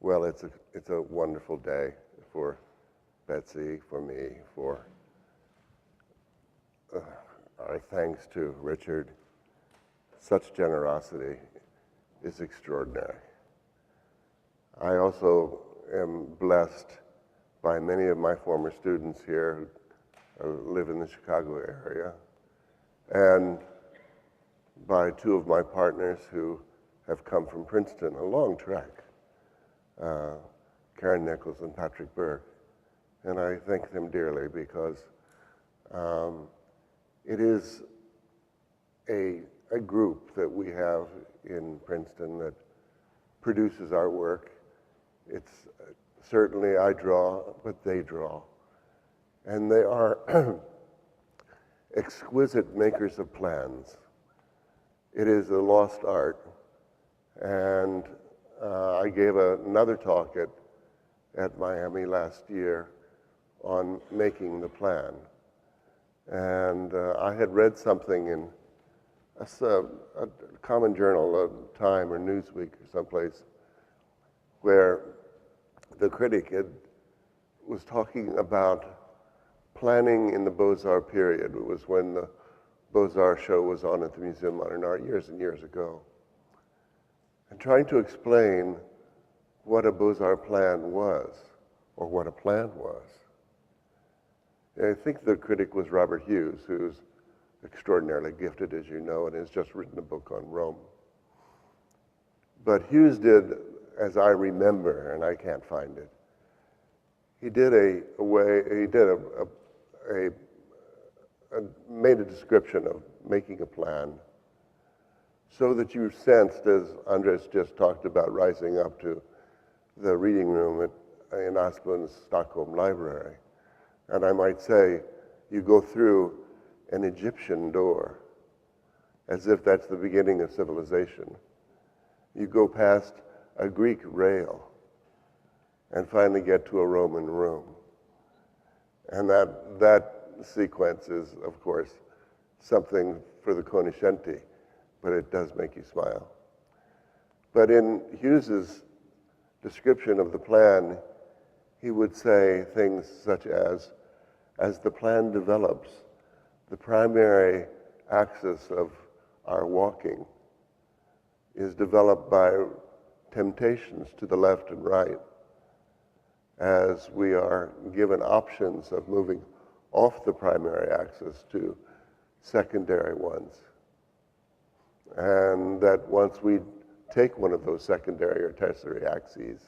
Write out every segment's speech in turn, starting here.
Well, it's a wonderful day for Betsy, for me, for our thanks to Richard. Such generosity is extraordinary. I also am blessed by many of my former students here who live in the Chicago area, and by two of my partners who have come from Princeton, a long trek, Karen Nichols and Patrick Burke. And I thank them dearly because it is a group that we have in Princeton that produces our work. It's certainly I draw, but they draw. And they are exquisite makers of plans. It is a lost art. And I gave another talk at Miami last year on making the plan. And I had read something in a common journal, Time or Newsweek or someplace, where the critic was talking about planning in the Beaux-Arts period. It was when the Beaux-Arts show was on at the Museum of Modern Art years and years ago. And trying to explain what a Beaux-Arts plan was, or what a plan was. And I think the critic was Robert Hughes, who's extraordinarily gifted, as you know, and has just written a book on Rome. But Hughes did, as I remember, and I can't find it, he made a description of making a plan so that you sensed, as Andres just talked about, rising up to the reading room in Asplund's Stockholm Library. And I might say, you go through an Egyptian door, as if that's the beginning of civilization. You go past a Greek rail, and finally get to a Roman room. And that sequence is, of course, something for the cognoscenti, but it does make you smile. But in Hughes's description of the plan, he would say things such as the plan develops, the primary axis of our walking is developed by temptations to the left and right, as we are given options of moving off the primary axis to secondary ones. And that once we take one of those secondary or tertiary axes,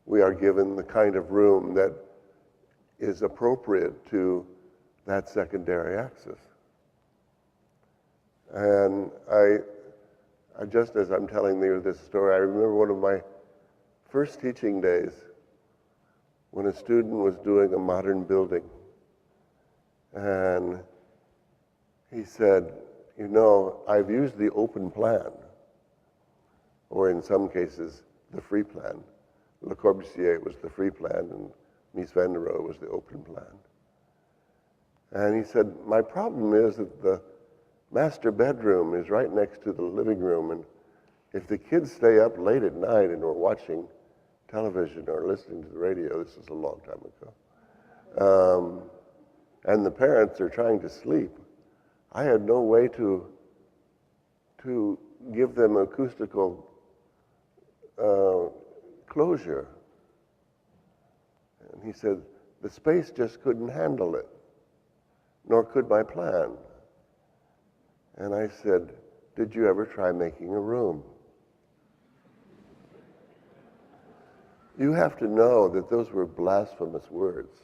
we are given the kind of room that is appropriate to that secondary axis. And I just as I'm telling you this story, I remember one of my first teaching days when a student was doing a modern building. And he said, you know, I've used the open plan, or in some cases, the free plan. Le Corbusier was the free plan, and Mies van der Rohe was the open plan. And he said, my problem is that the master bedroom is right next to the living room, and if the kids stay up late at night and are watching television or listening to the radio, this is a long time ago, and the parents are trying to sleep, I had no way to give them acoustical closure. And he said, the space just couldn't handle it, nor could my plan. And I said, did you ever try making a room? You have to know that those were blasphemous words.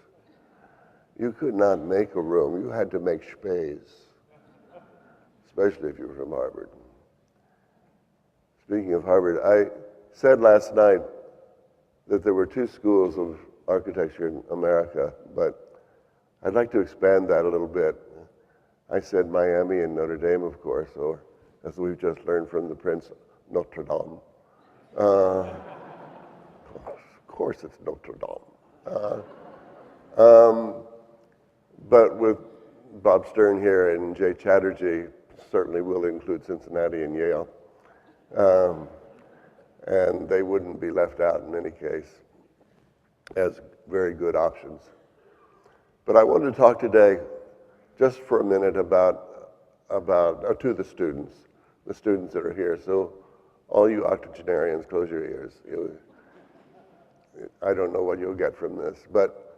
You could not make a room. You had to make space, especially if you were from Harvard. Speaking of Harvard, I said last night that there were two schools of architecture in America, but I'd like to expand that a little bit. I said Miami and Notre Dame, of course, or as we've just learned from the Prince, Notre Dame. Of course it's Notre Dame. But with Bob Stern here and Jay Chatterjee, certainly will include Cincinnati and Yale. and they wouldn't be left out in any case as very good options. But I wanted to talk today just for a minute about to the students that are here. So all you octogenarians, close your ears. I don't know what you'll get from this, but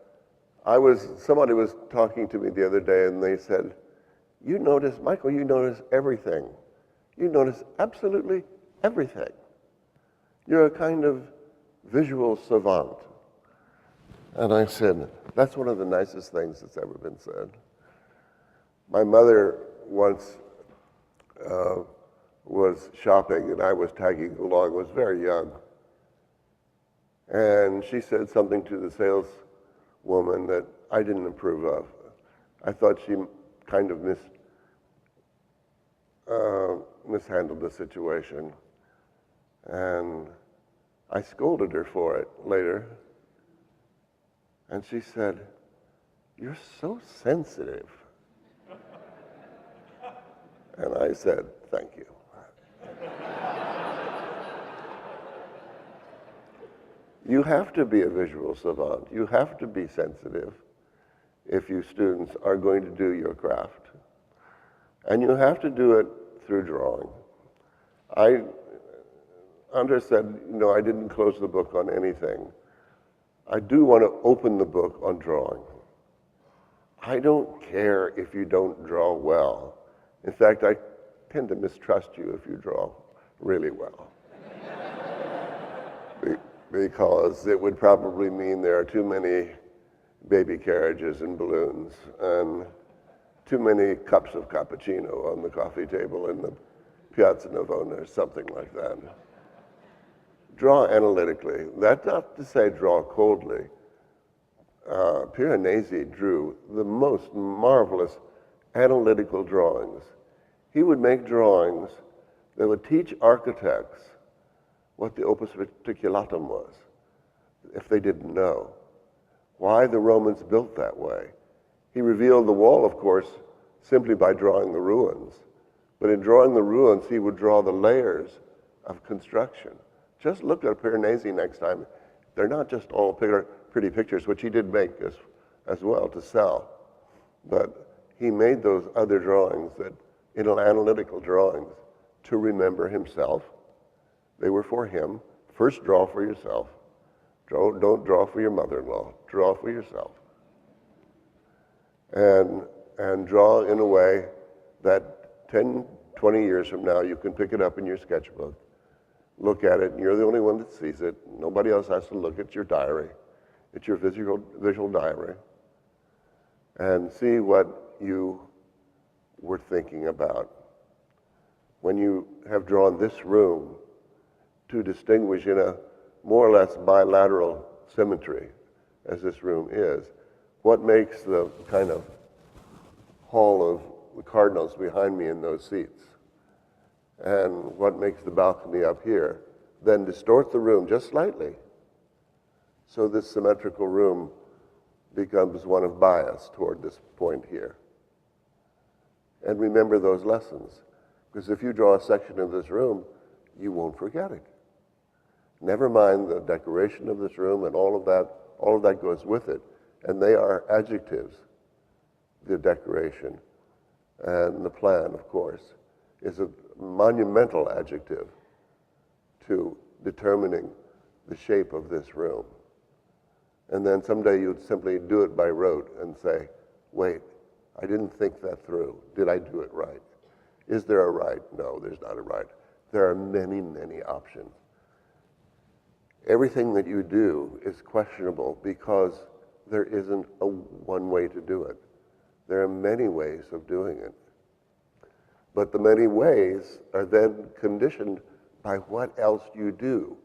somebody was talking to me the other day and they said, Michael, you notice everything. You notice absolutely everything. You're a kind of visual savant. And I said, that's one of the nicest things that's ever been said. My mother once was shopping and I was tagging along, was very young. And she said something to the saleswoman that I didn't approve of. I thought she kind of mishandled the situation. And I scolded her for it later. And she said, "You're so sensitive." And I said, "Thank you." You have to be a visual savant. You have to be sensitive if you students are going to do your craft. And you have to do it through drawing. Andre said, I didn't close the book on anything. I do want to open the book on drawing. I don't care if you don't draw well. In fact, I tend to mistrust you if you draw really well. Because it would probably mean there are too many baby carriages and balloons and too many cups of cappuccino on the coffee table in the Piazza Navona or something like that. Draw analytically. That's not to say draw coldly. Piranesi drew the most marvelous analytical drawings. He would make drawings that would teach architects what the opus reticulatum was, if they didn't know, why the Romans built that way. He revealed the wall, of course, simply by drawing the ruins. But in drawing the ruins, he would draw the layers of construction. Just look at Piranesi next time. They're not just all pretty pictures, which he did make as well to sell. But he made those other drawings, analytical drawings, to remember himself. They were for him. First, draw for yourself. Don't draw for your mother-in-law. Draw for yourself. And draw in a way that 10, 20 years from now, you can pick it up in your sketchbook, look at it, and you're the only one that sees it. Nobody else has to look at your diary. It's your visual diary. And see what you were thinking about when you have drawn this room to distinguish in a more or less bilateral symmetry, as this room is, what makes the kind of hall of the cardinals behind me in those seats, and what makes the balcony up here, then distort the room just slightly, so this symmetrical room becomes one of bias toward this point here. And remember those lessons, because if you draw a section of this room, you won't forget it. Never mind the decoration of this room and all of that goes with it. And they are adjectives. The decoration and the plan, of course, is a monumental adjective to determining the shape of this room. And then someday you'd simply do it by rote and say, wait, I didn't think that through. Did I do it right? Is there a right? No, there's not a right. There are many, many options. Everything that you do is questionable because there isn't a one way to do it. There are many ways of doing it. But the many ways are then conditioned by what else you do.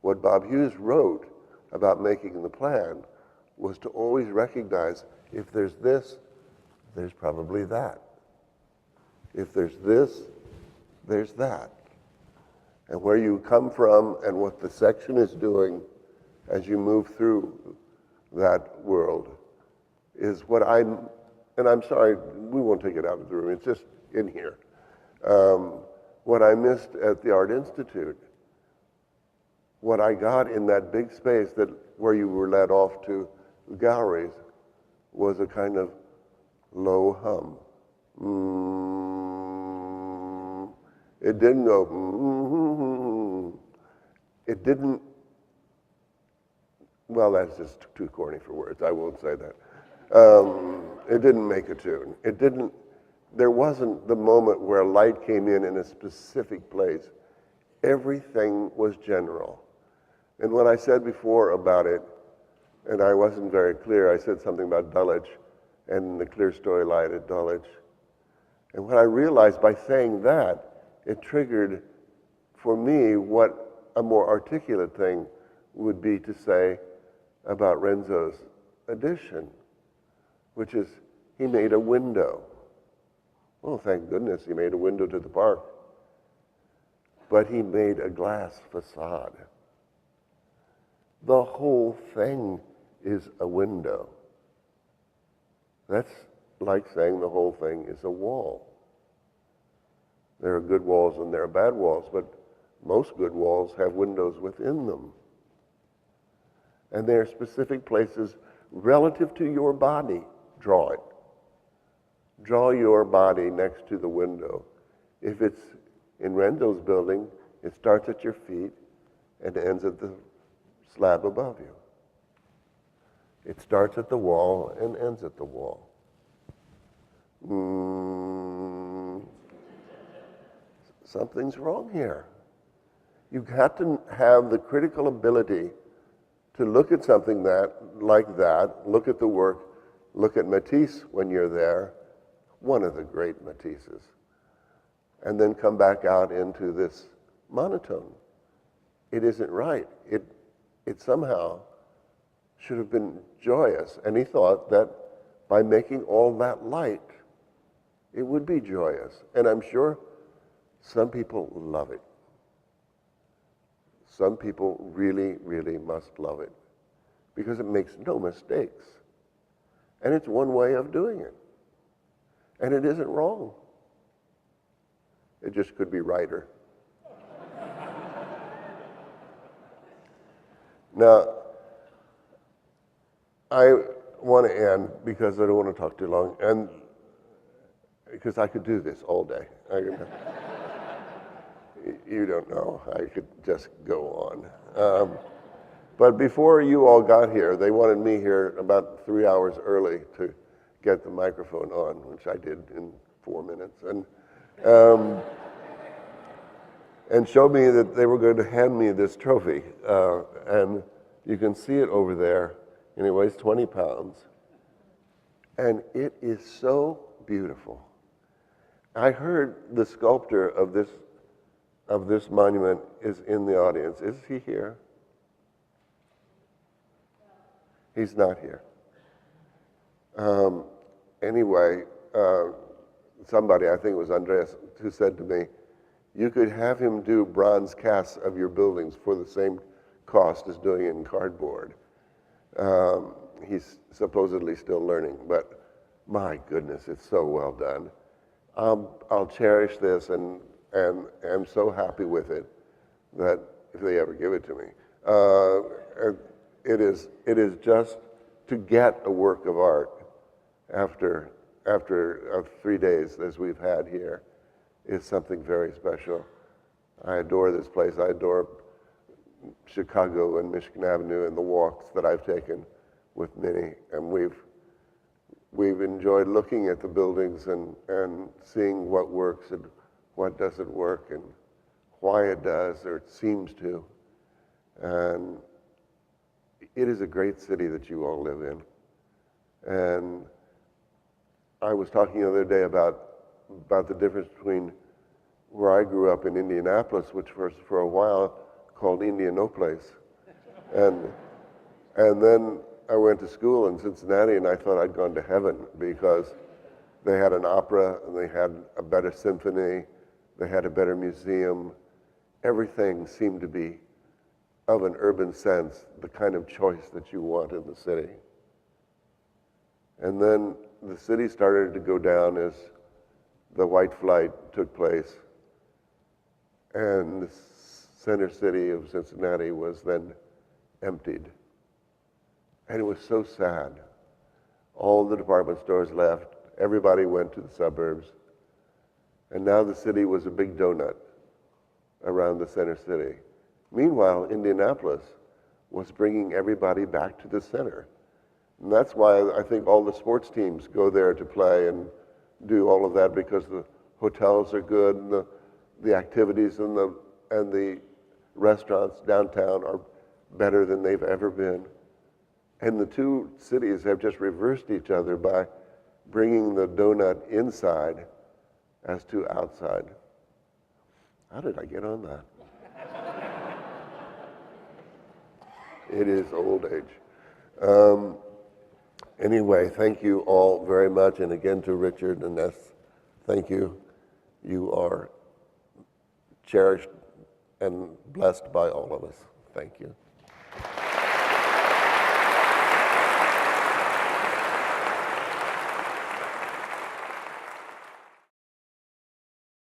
What Bob Hughes wrote about making the plan was to always recognize if there's this, there's probably that. If there's this, there's that. And where you come from and what the section is doing as you move through that world is what and I'm sorry, we won't take it out of the room, it's just in here. What I missed at the Art Institute what I got in that big space where you were led off to the galleries was a kind of low hum. It didn't go, it didn't, well, that's just too corny for words. I won't say that. It didn't make a tune. There wasn't the moment where light came in a specific place. Everything was general. And what I said before about it, and I wasn't very clear, I said something about Dulwich and the clear story light at Dulwich. And what I realized by saying that, it triggered for me what a more articulate thing would be to say about Renzo's addition, which is he made a window. Oh, thank goodness he made a window to the park. But he made a glass facade. The whole thing is a window. That's like saying the whole thing is a wall. There are good walls and there are bad walls, but most good walls have windows within them. And there are specific places relative to your body. Draw it. Draw your body next to the window. If it's in Renzo's building, it starts at your feet and ends at the slab above you. It starts at the wall and ends at the wall. Something's wrong here. You've got to have the critical ability to look at something like that, look at the work, look at Matisse when you're there, one of the great Matisses, and then come back out into this monotone. It isn't right. It somehow should have been joyous, and he thought that by making all that light, it would be joyous. And I'm sure some people love it. Some people really, really must love it because it makes no mistakes. And it's one way of doing it. And it isn't wrong. It just could be righter. Now, I want to end because I don't want to talk too long, and because I could do this all day. You don't know. I could just go on. But before you all got here, they wanted me here about 3 hours early to get the microphone on, which I did in 4 minutes, and showed me that they were going to hand me this trophy. And you can see it over there, and it weighs 20 pounds. And it is so beautiful. I heard the sculptor of this monument is in the audience. Is he here? He's not here. Anyway, somebody, I think it was Andreas, who said to me, you could have him do bronze casts of your buildings for the same cost as doing it in cardboard. He's supposedly still learning, but my goodness, it's so well done. I'll cherish this and am so happy with it that if they ever give it to me. It is just to get a work of art after 3 days as we've had here is something very special. I adore this place. I adore Chicago and Michigan Avenue and the walks that I've taken with Minnie, and we've enjoyed looking at the buildings and seeing what works and what doesn't work and why it does or it seems to. And it is a great city that you all live in. And I was talking the other day about the difference between where I grew up in Indianapolis, which was for a while called Indianopolis. And then I went to school in Cincinnati and I thought I'd gone to heaven because they had an opera and they had a better symphony, they had a better museum. Everything seemed to be of an urban sense, the kind of choice that you want in the city. And then the city started to go down as the white flight took place. And the center city of Cincinnati was then emptied. And it was so sad. All the department stores left. Everybody went to the suburbs. And now the city was a big donut around the center city. Meanwhile, Indianapolis was bringing everybody back to the center. And that's why I think all the sports teams go there to play and do all of that, because the hotels are good and the activities and the restaurants downtown are better than they've ever been. And the two cities have just reversed each other by bringing the donut inside as to outside. How did I get on that? It is old age. Anyway, thank you all very much. And again to Richard and Ness, thank you. You are cherished and blessed by all of us. Thank you.